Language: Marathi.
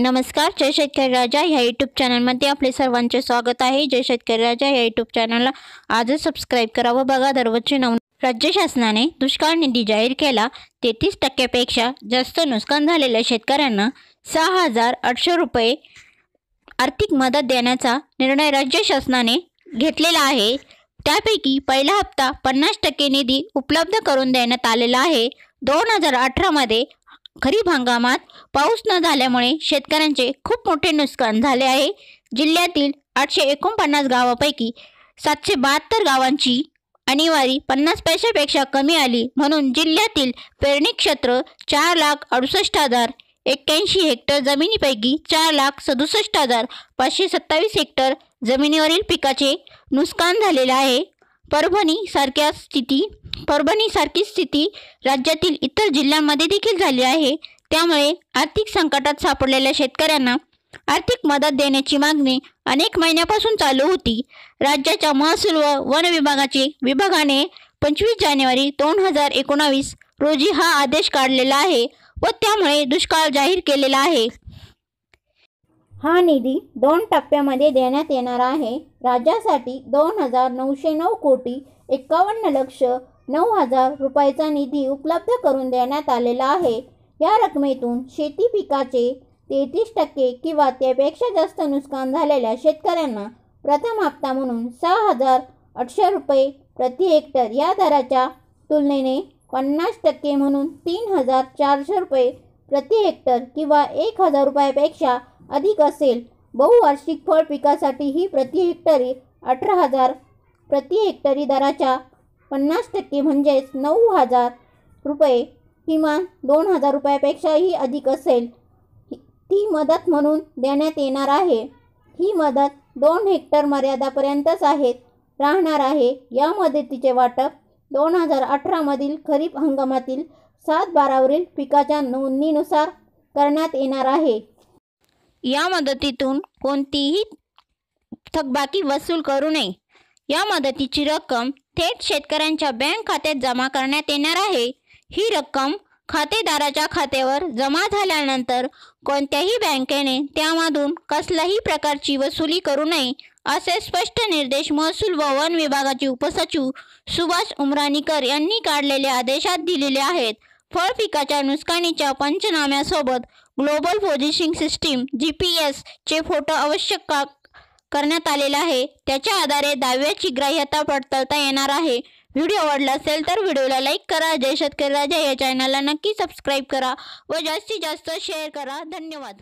नमस्कार, जय शेतकरी राजा ह्या यूट्यूब चॅनलमध्ये आपले सर्वांचे स्वागत आहे। जय शेतकरी राजा ह्या यूट्यूब चॅनलला आजच सबस्क्राईब करा व बघा दररोजचे नवीन। राज्य शासनाने दुष्काळ निधी जाहीर केला। 33% जास्त नुकसान झालेल्या शेतकऱ्यांना 6,800 रुपये आर्थिक मदत देण्याचा निर्णय राज्य शासनाने घेतलेला आहे। त्यापैकी पहिला हप्ता 50% निधी उपलब्ध करून देण्यात आलेला आहे। 2018 मध्ये खरीप हंगामात पाऊस न झाल्यामुळे शेतकऱ्यांचे खूप मोठे नुकसान झाले आहे। जिल्ह्यातील 849 गावांपैकी 772 गावांची आणीवारी 50 पैशापेक्षा कमी आली, म्हणून जिल्ह्यातील पेरणी क्षेत्र 4,68,081 हेक्टर जमिनीपैकी 4,67,527 हेक्टर जमिनीवरील पिकाचे नुकसान झालेले आहे। परभणीसारखी स्थिती राज्यातील इतर जिल्ह्यांमध्ये देखील झाली आहे। त्यामुळे आर्थिक संकटात सापडलेल्या शेतकऱ्यांना आर्थिक मदत देण्याची मागणी अनेक महिन्यापासून चालू होती। राज्याच्या महसूल व वन विभागाने 25 जानेवारी 2019 रोजी हा आदेश काढलेला आहे व त्यामुळे दुष्काळ जाहीर केलेला आहे। हा निधी 2 टप्प्यामध्ये देण्यात येणार आहे। राज्यासाठी 2,909,51,09,000 रुपयाचा निधी उपलब्ध करून देण्यात आलेला आहे। या रकमेतून शेती पिकाचे 33% किंवा त्यापेक्षा जास्त नुकसान झालेल्या शेतकऱ्यांना प्रथम हप्ता म्हणून 6,800 रुपये प्रति हेक्टर या दराच्या तुलनेने 50% म्हणून 3,400 रुपये प्रति हेक्टर किंवा 1,000 रुपयापेक्षा अधिक असेल। बहुवार्षिक फळ पिकासाठी ही प्रति हेक्टरी 18,000 प्रति हेक्टरी दराच्या 50% म्हणजेच 9,000 रुपये किमान 2,000 रुपयापेक्षाही अधिक असेल ती मदत म्हणून देण्यात येणार आहे। ही मदत 2 हेक्टर मर्यादापर्यंतच राहणार आहे। या मदतीचे वाटप 2018 मधील खरीप हंगामातील 7/12 वरील पिकाच्या नोंदणीनुसार करण्यात येणार आहे। या मदतीतून कोणतीही थकबाकी वसूल करू नये। या मदतीची रक्कम थेट शेतकऱ्यांच्या बँक खात्यात जमा करण्यात येणार आहे। ही रक्कम खातेदाराच्या खात्यावर जमा झाल्यानंतर कोणत्याही बँकेने त्यामधून कसल्याही प्रकारची वसुली करू नये, असे स्पष्ट निर्देश महसूल व वन विभागाचे उपसचिव सुभाष उमराणीकर यांनी काढलेल्या आदेशात दिलेले आहेत। फळ पिकाच्या नुकसानीच्या पंचनाम्यासोबत ग्लोबल पोझिशनिंग सिस्टीम GPS चे फोटो आवश्यक करण्यात आलेला आहे। त्याच्या आधारे दाव्याची ग्राह्यता पडताळता येणार आहे। व्हिडिओ आवडला असेल तर व्हिडिओला लाईक करा। जय शेतकरी राजा या चॅनलला नक्की सबस्क्राईब करा व जास्तीत जास्त शेअर करा। धन्यवाद।